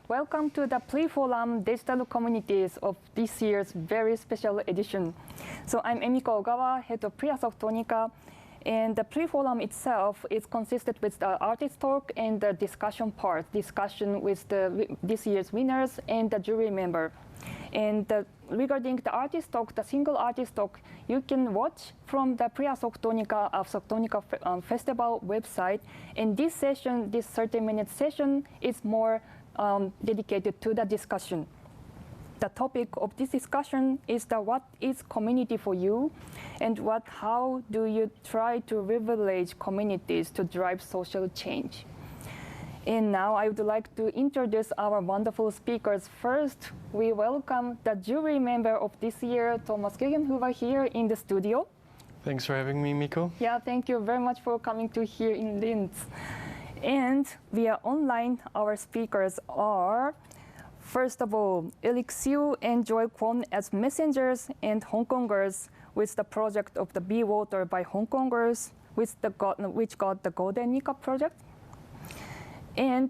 welcome to the Prix Forum Digital Communities of this year's very special edition. So I'm Emiko Ogawa, head of Prix Ars Electronica, and the Prix Forum itself is consisted with the artist talk and the discussion part, discussion with this year's winners and the jury member. And regarding the artist talk, the single artist talk, you can watch from the Prix Ars Electronica Festival website. And this session, this 30-minute session, is more dedicated to the discussion. The topic of this discussion is what is community for you, and how do you try to leverage communities to drive social change. And now I would like to introduce our wonderful speakers. First, we welcome the jury member of this year, Thomas Guggen, who are here in the studio. Thanks for having me, Miko. Yeah, thank you very much for coming to here in Linz. And via online, our speakers are, first of all, Eric Siu and Joel Kwong as messengers and HongKongers with the project of the Be Water by HongKongers, which got the Golden Nica project. And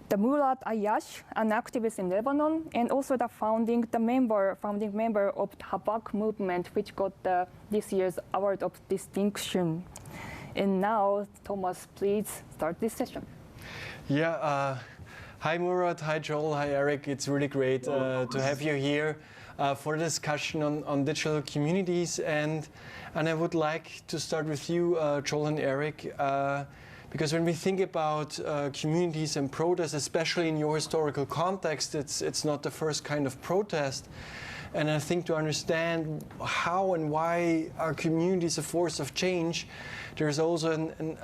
the Mourad Ayyach, an activist in Lebanon, and also the founding member of the Habaq movement, which got this year's Award of Distinction. And now, Thomas, please start this session. Yeah, hi Mourad, hi Joel, hi Eric. It's really great to have you here for a discussion on digital communities. And I would like to start with you, Joel and Eric, because when we think about communities and protests, especially in your historical context, it's not the first kind of protest. And I think to understand how and why are communities a force of change, there's also an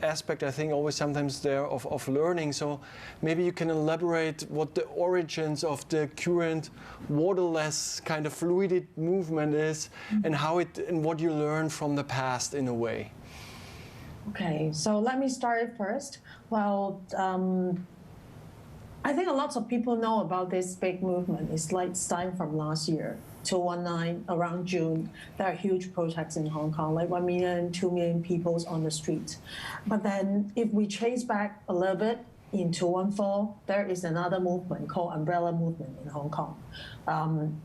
aspect, I think, always sometimes there of learning. So maybe you can elaborate what the origins of the current waterless kind of fluid movement is, and how and what you learned from the past in a way. Okay, so let me start first. Well, I think a lot of people know about this big movement. It's like starting from last year, 2019, around June. There are huge protests in Hong Kong, like 1 million, 2 million people on the street. But then if we trace back a little bit, in 2014, there is another movement called Umbrella Movement in Hong Kong.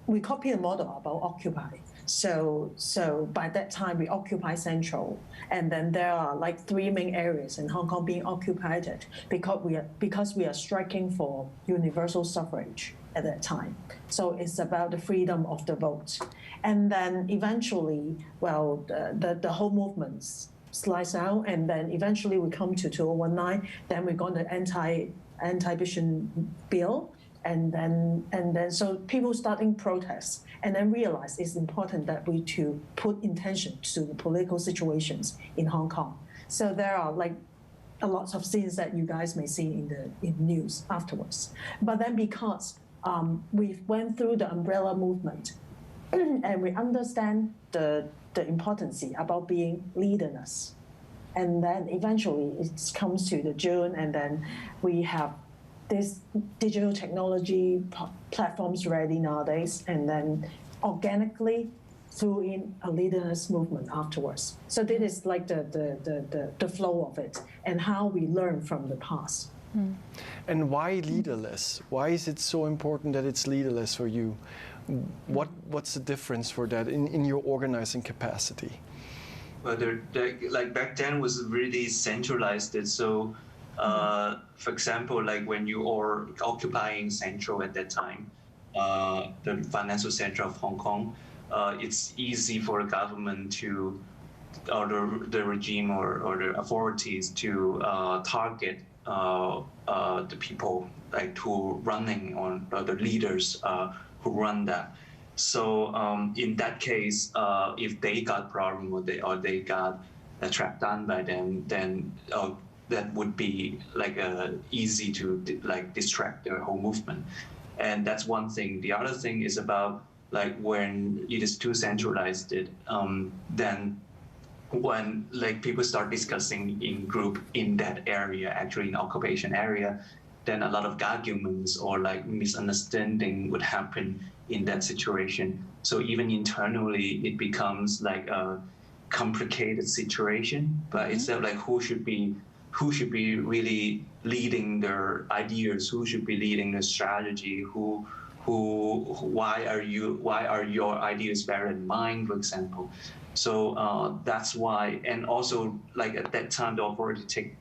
We copy the model about Occupy. So by that time, we occupy Central, and then there are like 3 main areas in Hong Kong being occupied because we are striking for universal suffrage at that time. So it's about the freedom of the vote. And then eventually, well, the whole movement slides out, and then eventually we come to 2019, then we got the anti-eviction bill. And then so people starting protests, and then realize it's important that we to put intention to the political situations in Hong Kong. So there are like a lot of scenes that you guys may see in news afterwards. But then because we went through the umbrella movement, and we understand the importance about being leaderless, and then eventually it comes to the June, and then we have this digital technology platforms ready nowadays, and then organically threw in a leaderless movement afterwards. So this is like the flow of it and how we learn from the past. And why leaderless? Why is it so important that it's leaderless for you? What's the difference for that in your organizing capacity? Well, like back then was really centralized. So for example, like when you are occupying Central at that time, the financial center of Hong Kong, it's easy for the government to, or the regime or the authorities to target the people like who running on the leaders who run that. So in that case, if they got problem or they got tracked down by them, then that would be like easy to like distract the whole movement. And that's one thing. The other thing is about like when it is too centralized, then when like people start discussing in group in that area, actually in occupation area, then a lot of arguments or like misunderstanding would happen in that situation. So even internally, it becomes like a complicated situation. But instead of like who should be who should be really leading their ideas, who should be leading the strategy, why are your ideas better than mine, for example. So that's why, and also like at that time, the authority take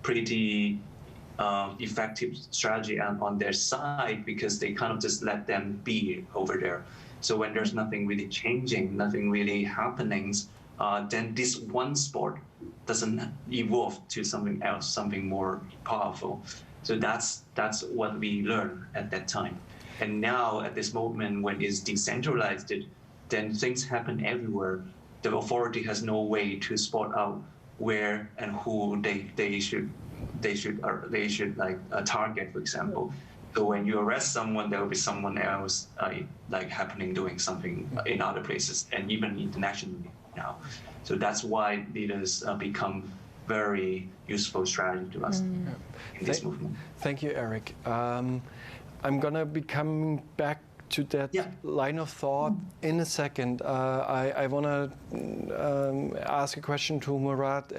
pretty effective strategy on their side, because they kind of just let them be over there. So when there's nothing really changing, nothing really happening, then this one sport doesn't evolve to something else, something more powerful. So that's what we learned at that time. And now at this moment, when it's decentralized, then things happen everywhere. The authority has no way to spot out where and who they should like target, for example. So when you arrest someone, there will be someone else like happening doing something in other places, and even internationally now. So that's why leaders become very useful strategy to us in this movement. Thank you, Eric. I'm gonna be coming back to that line of thought in a second. I wanna ask a question to Mourad,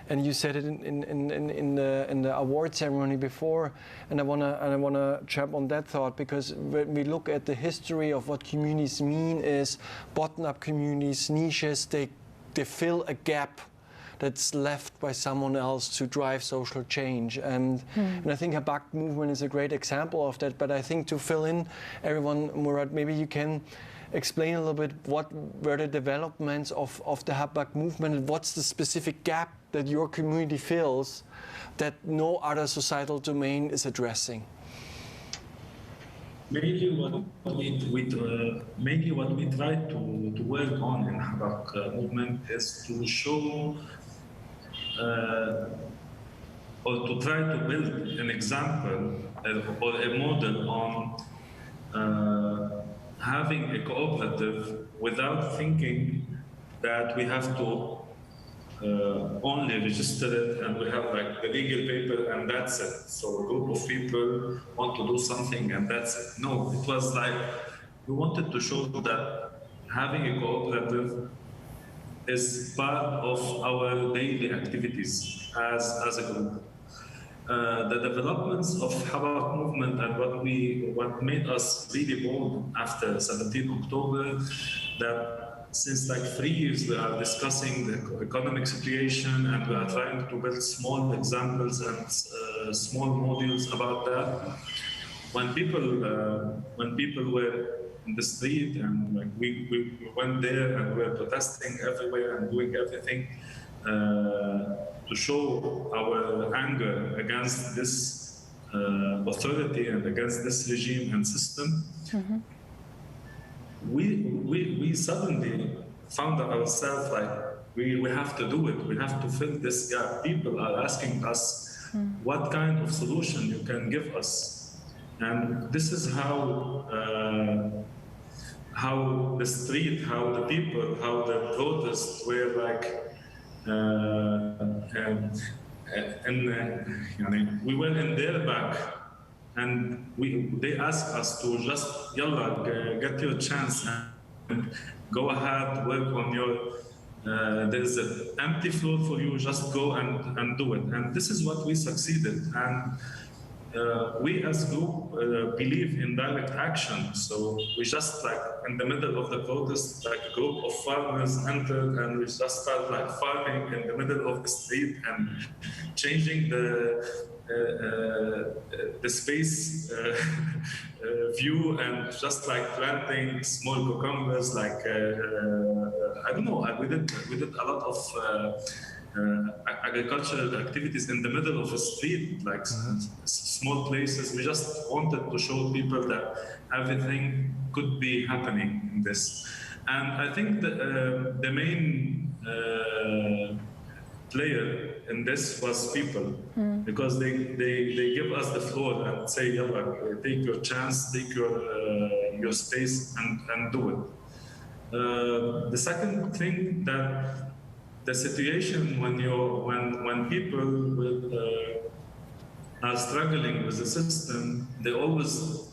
and you said it in the award ceremony before, and I wanna jump on that thought, because when we look at the history of what communities mean, is bottom-up communities, niches, they fill a gap that's left by someone else to drive social change. And I think Habaq movement is a great example of that. But I think to fill in everyone, Mourad, maybe you can explain a little bit what were the developments of the Habaq movement, and what's the specific gap that your community fills that no other societal domain is addressing. Mainly what we try to work on in Habaq movement is to show or to try to build an example or a model on having a cooperative without thinking that we have to only register it and we have like the legal paper and that's it. So a group of people want to do something and that's it. No, it was like we wanted to show that having a cooperative is part of our daily activities as a group. The developments of Habaq movement and what made us really bold after 17 October, that since like 3 years we are discussing the economic situation and we are trying to build small examples and small modules about that. When people were in the street and like we went there and we were protesting everywhere and doing everything to show our anger against this authority and against this regime and system, we suddenly found ourselves like we have to do it. We have to fill this gap. People are asking us what kind of solution you can give us, and this is how the street, how the people, how the protests were like. We were in their back, and they asked us to just yalla, get your chance and go ahead, work on your. There's an empty floor for you. Just go and do it. And this is what we succeeded. And we as group believe in direct action. So we just like in the middle of the protest, like a group of farmers entered and we just start like farming in the middle of the street and changing the space view and just like planting small cucumbers. Like I don't know, we did a lot of agricultural activities in the middle of a street, like small places. We just wanted to show people that everything could be happening in this. And I think the main player in this was people, because they give us the floor and say, "Yalla, take your chance, take your space, and do it." The second thing, that the situation when people are struggling with the system, they always,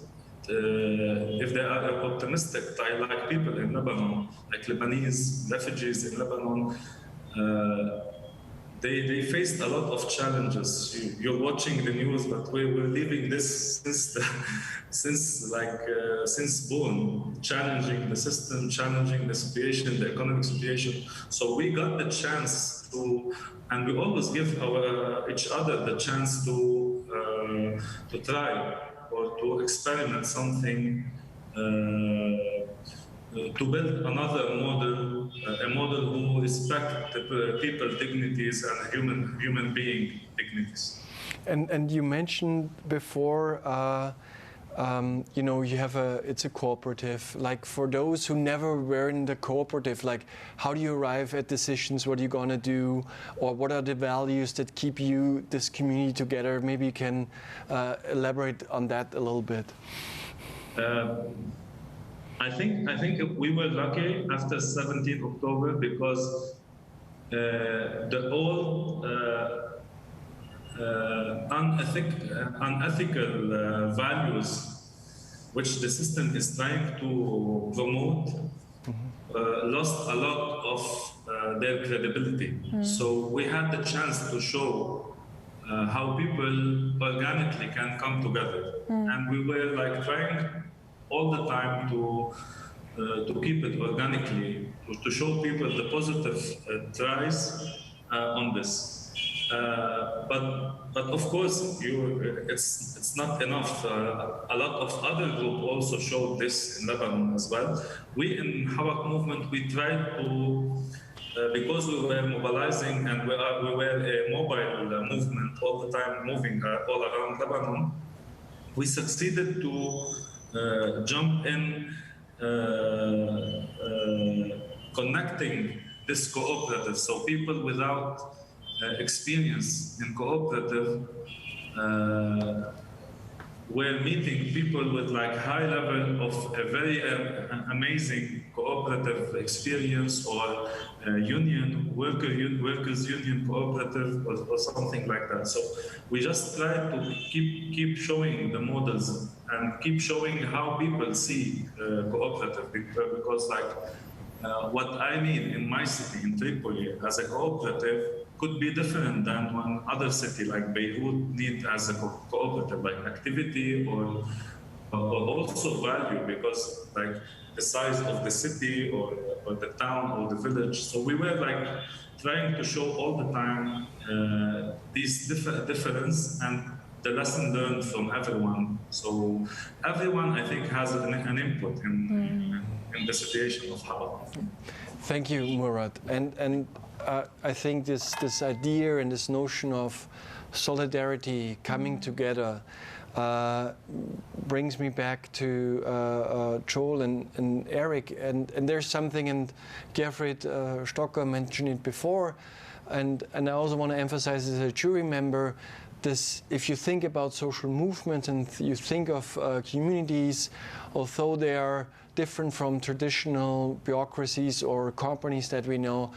if they are optimistic, like people in Lebanon, like Lebanese refugees in Lebanon, they faced a lot of challenges. You're watching the news, but we're living this since born, challenging the system, challenging the situation, the economic situation. So we got the chance to, and we always give each other the chance to try or to experiment something, to build another model, a model who respects the people's dignities and human being dignities. And you mentioned before, you know, you have it's a cooperative. Like for those who never were in the cooperative, like how do you arrive at decisions? What are you gonna do, or what are the values that keep this community together? Maybe you can elaborate on that a little bit. I think we were lucky after 17th October because the old unethical values which the system is trying to promote lost a lot of their credibility. So we had the chance to show how people organically can come together, and we were like trying all the time to keep it organically, to show people the positive tries on this. But of course, it's not enough. A lot of other groups also showed this in Lebanon as well. We in Habaq movement, we tried to, because we were mobilizing and we were a mobile movement all the time, moving all around Lebanon, we succeeded to jump in, connecting this cooperative. So people without experience in cooperative were meeting people with like high level of a very amazing cooperative experience, or workers union cooperative, or something like that. So we just try to keep showing the models and keep showing how people see cooperative, because like what I need in my city, in Tripoli, as a cooperative could be different than one other city like Beirut need as a cooperative, like activity or also value, because like the size of the city or the town or the village. So we were like trying to show all the time these difference and the lesson learned from everyone. So everyone, I think, has an input in the situation of Habaq. Thank you, Mourad. And I think this idea and this notion of solidarity, coming together, brings me back to Joel and Eric. And there's something, and Gerfried Stocker mentioned it before, and I also want to emphasize as a jury member, this, if you think about social movements and you think of communities, although they are different from traditional bureaucracies or companies that we know,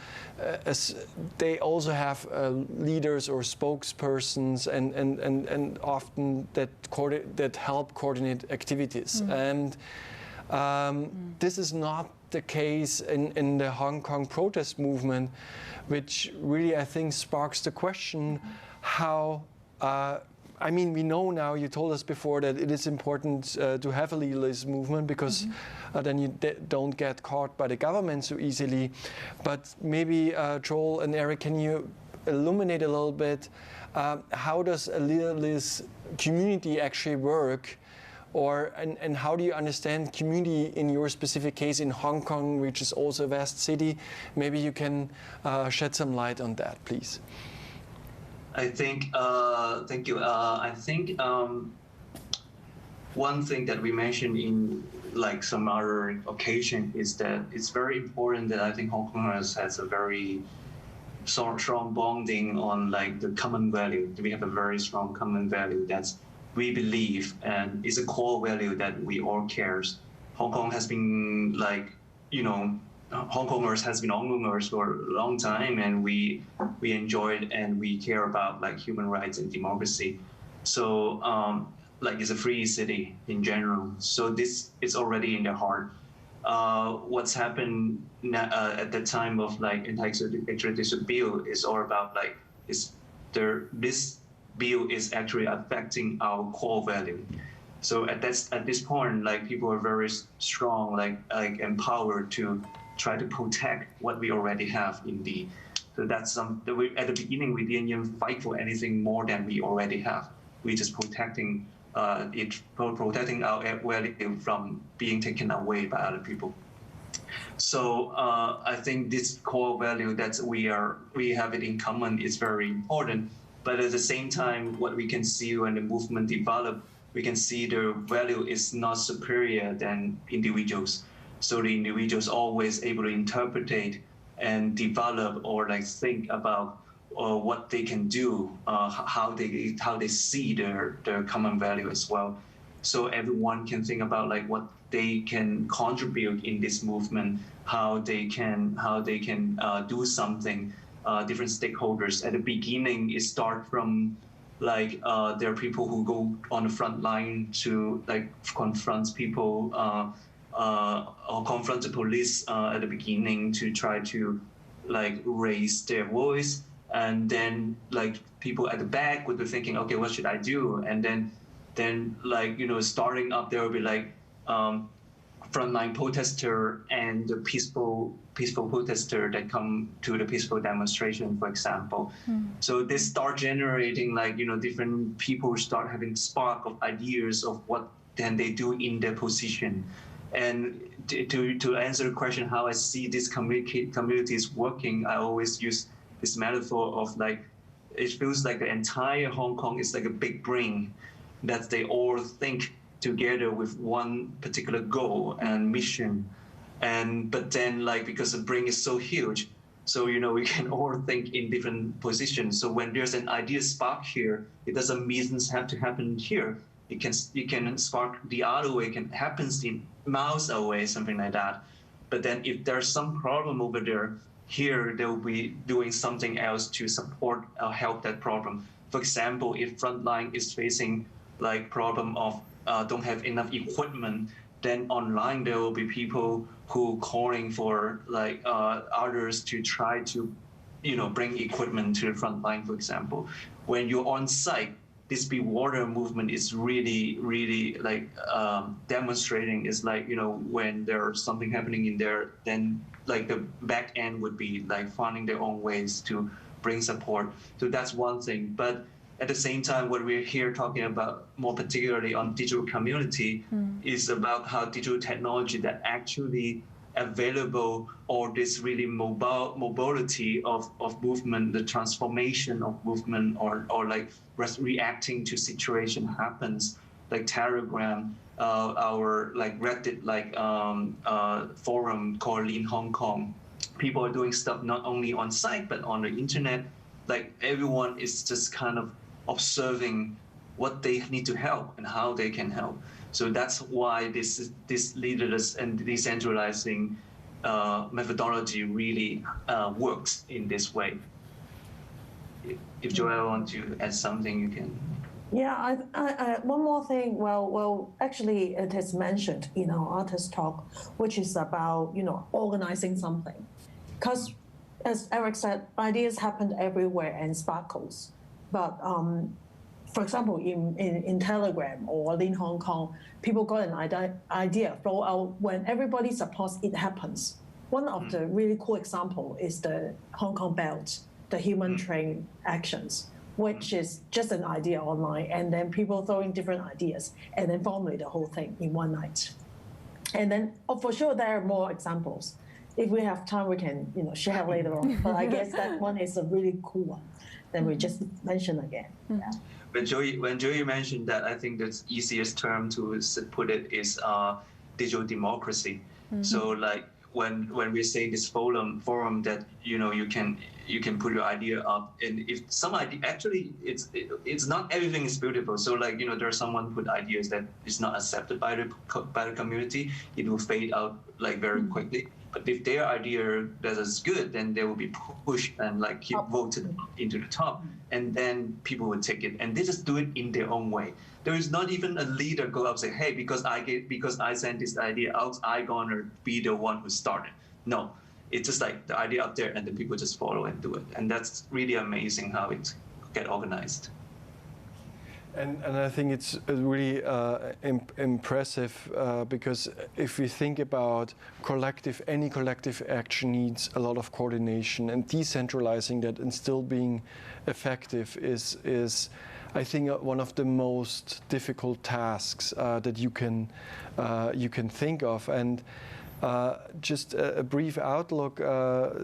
they also have leaders or spokespersons and often that help coordinate activities. And this is not the case in the Hong Kong protest movement, which really, I think, sparks the question how I mean, we know now, you told us before, that it is important to have a leaderless movement, because then you don't get caught by the government so easily. But maybe Joel and Eric, can you illuminate a little bit how does a leaderless community actually work? And how do you understand community in your specific case in Hong Kong, which is also a vast city? Maybe you can shed some light on that, please. I think, thank you. I think one thing that we mentioned in like some other occasion is that it's very important that I think HongKongers has a very strong bonding on like the common value. We have a very strong common value that's we believe, and it's a core value that we all cares. Hong Kong has been like, you know, HongKongers has been HongKongers for a long time, and we enjoyed and we care about like human rights and democracy. So like it's a free city in general. So this is already in the heart. What's happened at the time of like anti-extradition bill is all about like is this bill is actually affecting our core value. So at this point, like people are very strong, like empowered to try to protect what we already have in the. So that's at the beginning we didn't even fight for anything more than we already have. We just protecting protecting our value from being taken away by other people. So I think this core value that we have it in common is very important. But at the same time, what we can see when the movement develop, we can see the value is not superior than individuals. So the individuals always able to interpret and develop or like think about what they can do, how they see their common value as well. So everyone can think about like what they can contribute in this movement, how they can do something. Different stakeholders at the beginning, it starts from like there are people who go on the front line to like confront people or confront the police at the beginning to try to like raise their voice, and then like people at the back would be thinking, okay, what should I do? And then like, you know, starting up there will be like frontline protester and the peaceful protester that come to the peaceful demonstration, for example. So they start generating like, you know, different people start having spark of ideas of what can they do in their position. And to answer the question how I see these communities working, I always use this metaphor of like, it feels like the entire Hong Kong is like a big brain that they all think together with one particular goal and mission. But then like, because the brain is so huge, so, you know, we can all think in different positions. So when there's an idea spark here, it doesn't mean it have to happen here. It can spark the other way, it can happen in miles away, something like that. But then if there's some problem over there, here they will be doing something else to support or help that problem. For example, if frontline is facing like problem of don't have enough equipment, then online there will be people who calling for like others to try to, you know, bring equipment to the front line, for example. When you're on site, this Be Water movement is really like demonstrating is like, you know, when there's something happening in there, then like the back end would be like finding their own ways to bring support. So that's one thing. But at the same time, what we're here talking about more particularly on digital community is about how digital technology that actually available, or this really mobility of movement, the transformation of movement, or like reacting to situation happens, like Telegram, our like Reddit like forum called Lean Hong Kong. People are doing stuff not only on site but on the internet. Like everyone is just kind of observing what they need to help and how they can help. So that's why this leaderless and decentralizing methodology really works in this way. If Joel wants to add something, you can. Yeah, one more thing. Well, actually, it is mentioned in our artist talk, which is about, you know, organizing something, because as Eric said, ideas happen everywhere and sparkles. But for example, in Telegram or Lean Hong Kong, people got an idea flow out when everybody supports it happens. One of the really cool example is the Hong Kong Belt, the human train actions, which is just an idea online, and then people throwing different ideas and then formulate the whole thing in one night. And then, for sure, there are more examples. If we have time, we can, you know, share later on. But I guess that one is a really cool one. Then we just mention again. Yeah. When Joey mentioned that, I think the easiest term to put it is digital democracy. So like when we say this forum that, you know, you can put your idea up, and if some idea, actually it's not everything is beautiful. So like, you know, there's someone put ideas that is not accepted by the community, it will fade out like very quickly. But if their idea that is good, then they will be pushed and like keep voted into the top, and then people will take it, and they just do it in their own way. There is not even a leader go up and say, hey, because I sent this idea out, I gonna be the one who started. No, it's just like the idea up there and the people just follow and do it. And that's really amazing how it get organized. And I think it's really impressive because if we think about any collective action needs a lot of coordination, and decentralizing that and still being effective is I think one of the most difficult tasks that you can think of. And just a brief outlook,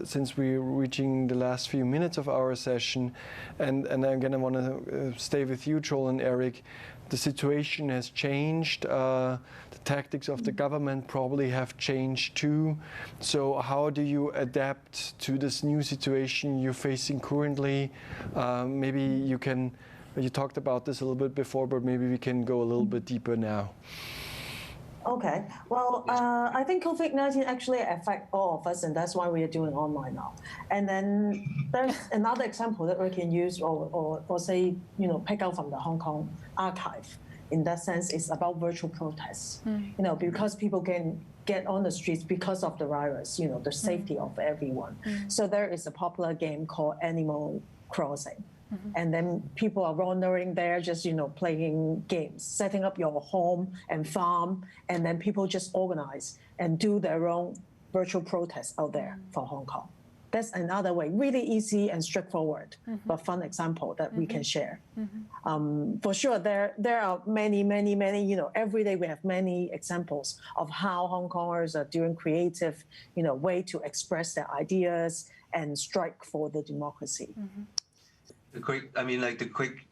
since we're reaching the last few minutes of our session, and I'm going to want to stay with you, Joel and Eric. The situation has changed. The tactics of the government probably have changed too. So how do you adapt to this new situation you're facing currently? Maybe you talked about this a little bit before, but maybe we can go a little bit deeper now. Okay, well, I think COVID-19 actually affects all of us, and that's why we are doing online now. And then there's another example that we can use or say, pick out from the Hong Kong archive. In that sense, it's about virtual protests, because people can get on the streets because of the virus, the safety of everyone. So there is a popular game called Animal Crossing. And then people are wandering there, just playing games, setting up your home and farm, and then people just organize and do their own virtual protests out there for Hong Kong. That's another way, really easy and straightforward, but fun example that we can share. For sure, there are many, every day we have many examples of how Hong Kongers are doing creative, way to express their ideas and strike for the democracy. The quick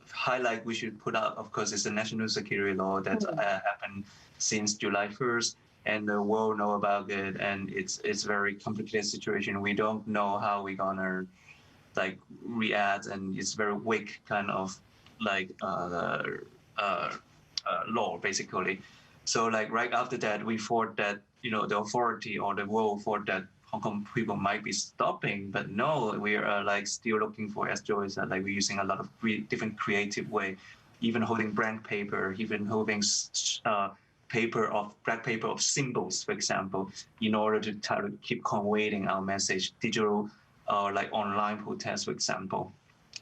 highlight we should put out, of course, is the national security law that happened since July 1st, and the world know about it, and it's very complicated situation. We don't know how we're gonna react, and it's very weak kind of law basically. So right after that, we thought that the authority or the world thought that Hong Kong people might be stopping, but no, we are still looking for, as Joe said, we're using a lot of different creative way, even holding blank paper, even holding black paper of symbols, for example, in order to try to keep conveying our message, digital online protests, for example.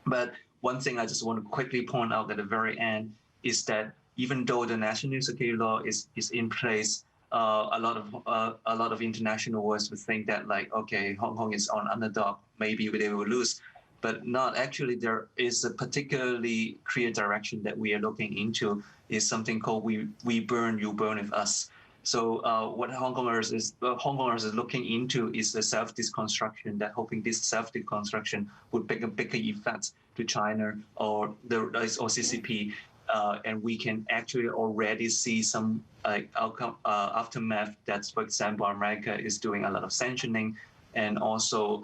But one thing I just want to quickly point out at the very end is that even though the national security law is in place, a lot of international worlds would think that okay, Hong Kong is on underdog, maybe they will lose, but not actually. There is a particularly clear direction that we are looking into, is something called we burn, you burn with us. So what HongKongers is looking into is the self-deconstruction, that hoping this self-deconstruction would make a bigger effect to China or CCP. And we can actually already see some outcome aftermath. That's, for example, America is doing a lot of sanctioning, and also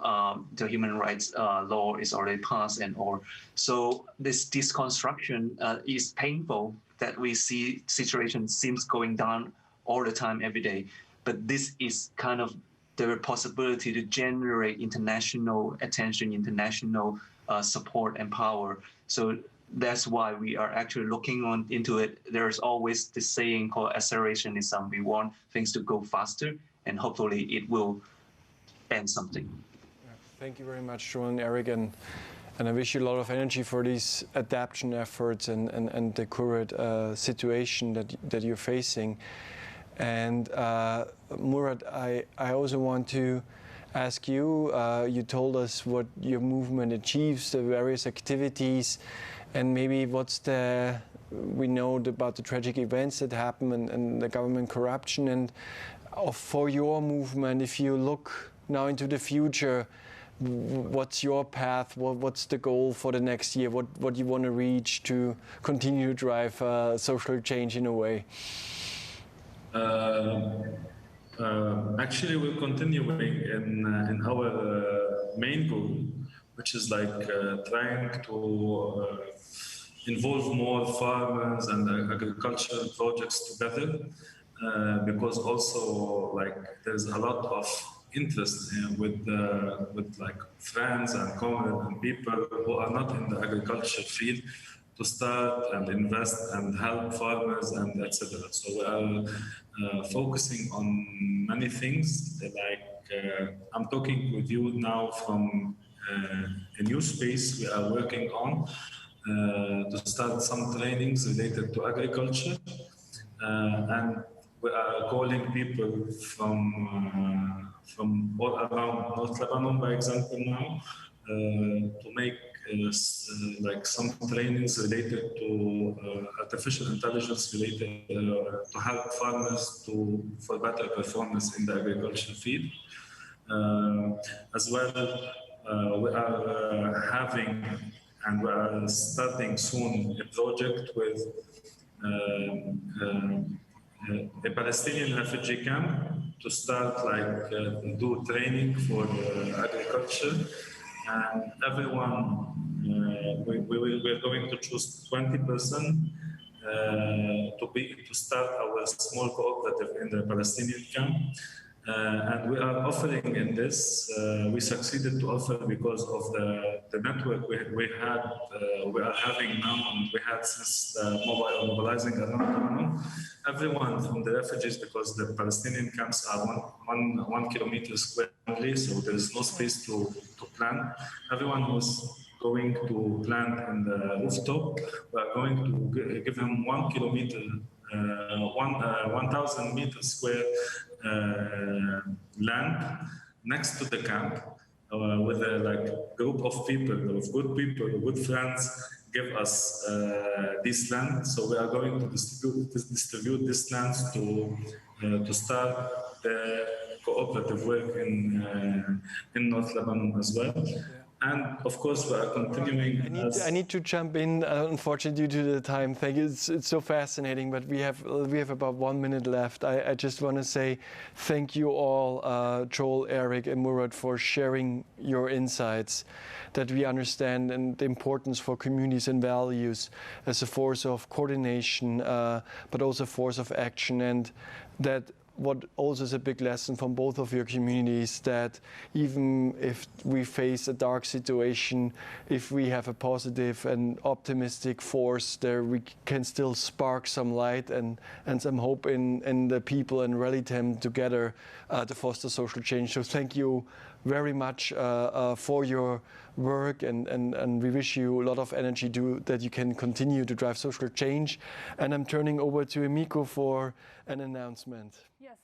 the human rights law is already passed and all. So this deconstruction is painful, that we see situation seems going down all the time, every day. But this is kind of the possibility to generate international attention, international support and power. So that's why we are actually looking into it. There's always this saying called accelerationism. We want things to go faster, and hopefully it will end something. Thank you very much, Joel and Eric, and I wish you a lot of energy for these adaptation efforts and the current situation that you're facing. And Mourad, I also want to ask you, you told us what your movement achieves, the various activities, and maybe we know about the tragic events that happen and the government corruption. And for your movement, if you look now into the future, what's your path? What's the goal for the next year? What you want to reach to continue to drive social change in a way? Actually, we're continuing in our main goal, which is trying to involve more farmers and agricultural projects together, because also there's a lot of interest with friends and comrades and people who are not in the agriculture field to start and invest and help farmers and etc. So we are focusing on many things. Like I'm talking with you now from a new space we are working on to start some trainings related to agriculture, and we are calling people from all around North Lebanon, by example, now to make like some trainings related to artificial intelligence related to help farmers for better performance in the agriculture field. As well, we are having and we are starting soon a project with a Palestinian refugee camp to start do training for agriculture, and everyone we're going to choose 20% to start our small cooperative in the Palestinian camp. And we are offering in this, we succeeded to offer because of the network we are having now, and we had since mobilizing around Lebanon. Everyone from the refugees, because the Palestinian camps are one kilometer square only, so there is no space to plant. Everyone who's going to plant in the rooftop, we are going to give him 1 kilometer, 1,000 meters square land next to the camp, with a group of people, of good people, good friends, give us this land. So we are going to distribute this land to start the cooperative work in North Lebanon as well. And of course, we are continuing. I need to jump in, unfortunately, due to the time. Thank you. It's so fascinating, but we have about 1 minute left. I just want to say thank you all, Joel, Eric, and Mourad, for sharing your insights, that we understand and the importance for communities and values as a force of coordination, but also a force of action, and that what also is a big lesson from both of your communities, that even if we face a dark situation, if we have a positive and optimistic force there, we can still spark some light and some hope in the people and rally them together to foster social change. So thank you very much for your work, and we wish you a lot of energy that you can continue to drive social change. And I'm turning over to Emiko for an announcement. Yes.